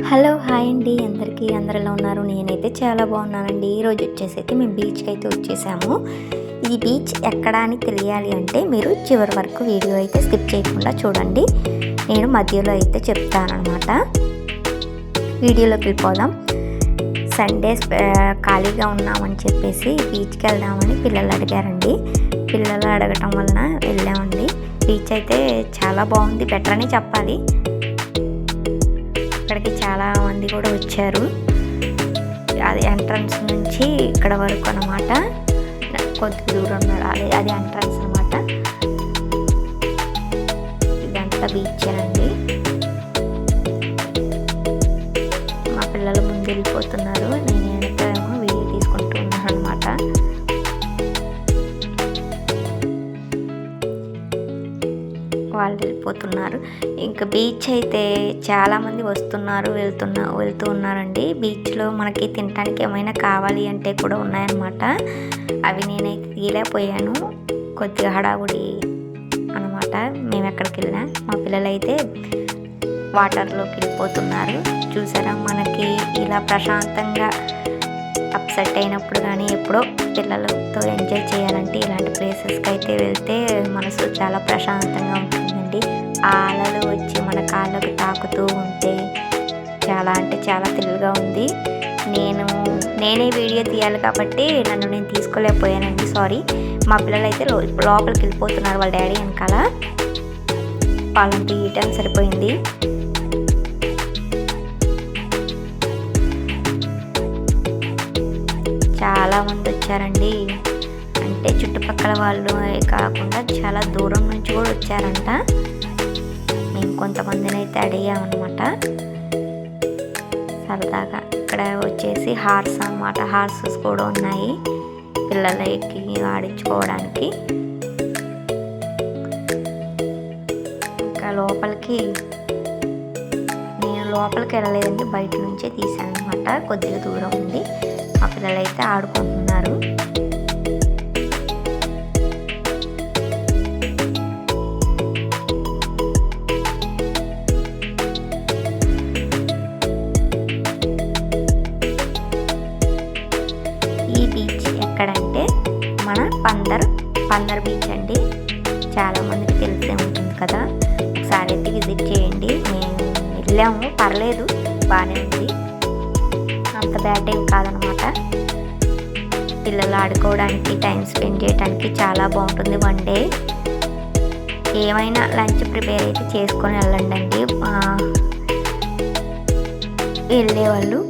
Hello hi అండి అందరికీ అందరు ఎలా ఉన్నారు? నేనైతే చాలా బాగున్నానండి. ఈరోజు వచ్చేసైతే మేము బీచ్కి అయితే వచ్చేసాము. ఈ బీచ్ ఎక్కడ అని తెలియాలి అంటే మీరు చివరి వరకు వీడియో అయితే స్కిప్ చేయకుండా చూడండి. నేను మధ్యలో అయితే చెప్తానమాట. వీడియోలోకి వెళ్ళిపోదాం. సండేస్ ఖాళీగా ఉన్నామని చెప్పేసి బీచ్కి వెళ్దామని పిల్లలు అడిగారండి. పిల్లలు అడగటం వలన వెళ్ళామండి. బీచ్ అయితే చాలా బాగుంది, బెటర్ అని చెప్పాలి. ఇక్కడికి చాలా మంది కూడా వచ్చారు. అది ఎంట్రన్స్ నుంచి ఇక్కడ వరకు అన్నమాట. కొద్ది దూరం అది ఎంట్రన్స్ అన్నమాట. ఇదంతా బీచ్ అండి. మా పిల్లలు ముందు వెళ్ళిపోతున్నారు, నేను వెనకేమో వీడియో తీసుకుంటూ ఉన్నాను అన్నమాట. వాళ్ళు వెళ్ళిపోతున్నారు. ఇంకా బీచ్ అయితే చాలామంది వస్తున్నారు, వెళ్తూ ఉన్నారండి. బీచ్లో మనకి తినడానికి ఏమైనా కావాలి అంటే కూడా ఉన్నాయన్నమాట. అవి నేనైతే తీయలేకపోయాను, కొద్దిగా హడావుడి అనమాట. మేము ఎక్కడికి వెళ్ళినా మా పిల్లలు అయితే వాటర్లోకి వెళ్ళిపోతున్నారు. చూసారా, మనకి ఇలా ప్రశాంతంగా అప్సెట్ అయినప్పుడు కానీ ఎప్పుడో పిల్లలతో ఎంజాయ్ చేయాలంటే ఇలాంటి ప్లేసెస్కి అయితే వెళ్తే మనసు చాలా ప్రశాంతంగా ఉంటుందండి. ఆ అలలు వచ్చి మన కాళ్ళకు తాకుతూ ఉంటే చాలా అంటే చాలా థ్రిల్గా ఉంది. నేనే వీడియో తీయాలి కాబట్టి నేను తీసుకోలేకపోయానండి, సారీ. మా పిల్లలు అయితే లోపలికి వెళ్ళిపోతున్నారు వాళ్ళ డాడీ వెనకాల. వాళ్ళని తీయటం సరిపోయింది. చాలామంది వచ్చారండి. అంటే చుట్టుపక్కల వాళ్ళు కాకుండా చాలా దూరం నుంచి కూడా వచ్చారంట. మేము కొంతమందిని అయితే అడిగామన్నమాట సరదాగా. ఇక్కడ వచ్చేసి హార్స్ అన్నమాట. హార్సెస్ కూడా ఉన్నాయి పిల్లలకి ఆడించుకోవడానికి. ఇంకా నేను లోపలికి వెళ్ళలేదండి, బయట నుంచే తీసాను అనమాట. కొద్దిగా దూరం ఉంది. మా పిల్లలు అయితే ఆడుకుంటున్నారు. ఈ బీచ్ ఎక్కడంటే మన పందర్ బీచ్ అండి. చాలా మందికి తెలిసే ఉంటుంది కదా. ఒకసారి అయితే విజిట్ చేయండి. మేము వెళ్ళాము, పర్లేదు, బాగానే ఉంది, అంత బ్యాడ్ ఏం కాదనమాట. పిల్లలు ఆడుకోవడానికి, టైం స్పెండ్ చేయడానికి చాలా బాగుంటుంది. వన్ డే ఏమైనా లంచ్ ప్రిపేర్ అయితే చేసుకొని వెళ్ళండి వెళ్ళేవాళ్ళు.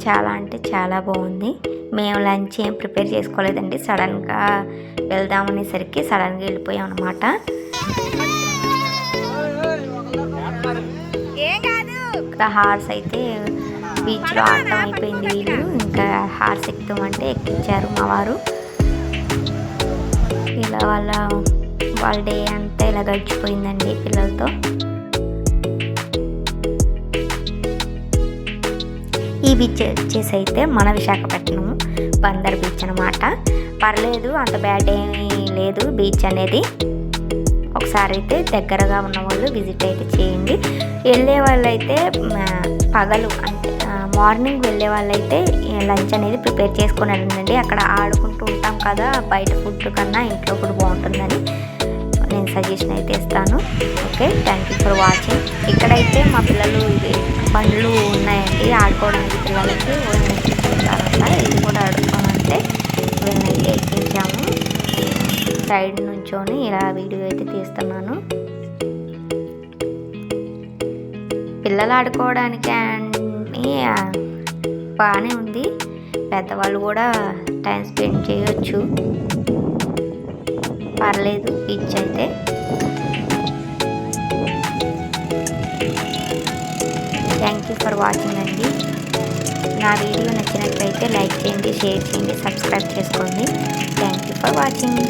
చాలా అంటే చాలా బాగుంది. మేము లంచ్ ఏం ప్రిపేర్ చేసుకోలేదండి, సడన్గా వెళ్దామనేసరికి సడన్గా వెళ్ళిపోయాం అనమాట. ఇక్కడ హార్స్ అయితే బీచ్లో ఆడటం అయిపోయింది. వీళ్ళు ఇంకా హార్స్ ఎక్కుతామంటే ఎక్కించారు మా వారు. ఇలా వాళ్ళ డే అంతా ఇలా గడిచిపోయిందండి పిల్లలతో. ఈ బీచ్ వచ్చేసి అయితే మన విశాఖపట్నం బందర్ బీచ్ అనమాట. పర్లేదు, అంత బ్యాడ్ ఏమీ లేదు బీచ్ అనేది. ఒకసారి అయితే దగ్గరగా ఉన్న వాళ్ళు విజిట్ అయితే చేయండి. వెళ్ళే వాళ్ళు అయితే పగలు అంటే మార్నింగ్ వెళ్ళే వాళ్ళైతే లంచ్ అనేది ప్రిపేర్ చేసుకొని వెళ్ళండి. అక్కడ ఆడుకుంటూ ఉంటాం కదా, బయట ఫుడ్ కన్నా ఇంట్లో ఫుడ్ బాగుంటుందని నేను సజెషన్ అయితే ఇస్తాను. Okay, thank you for watching. ఇక్కడైతే మా పిల్లలు బండ్లు ఉన్నాయండి ఆడుకోవడానికి. పిల్లలకి ఎక్కించుకుంటారంట. ఇది కూడా ఆడుకోమంటే వీళ్ళనైతే ఎక్కించాము. సైడ్ నుంచొని ఇలా వీడియో అయితే తీస్తున్నాను. పిల్లలు ఆడుకోవడానికి అన్నీ బాగానే ఉంది. పెద్దవాళ్ళు కూడా టైం స్పెండ్ చేయొచ్చు, పర్లేదు బీచ్ అయితే. థ్యాంక్ యూ ఫర్ వాచింగ్ అండి. నా వీడియో నచ్చినట్లయితే లైక్ చేయండి, షేర్ చేయండి, సబ్స్క్రైబ్ చేసుకోండి. Thank you for watching.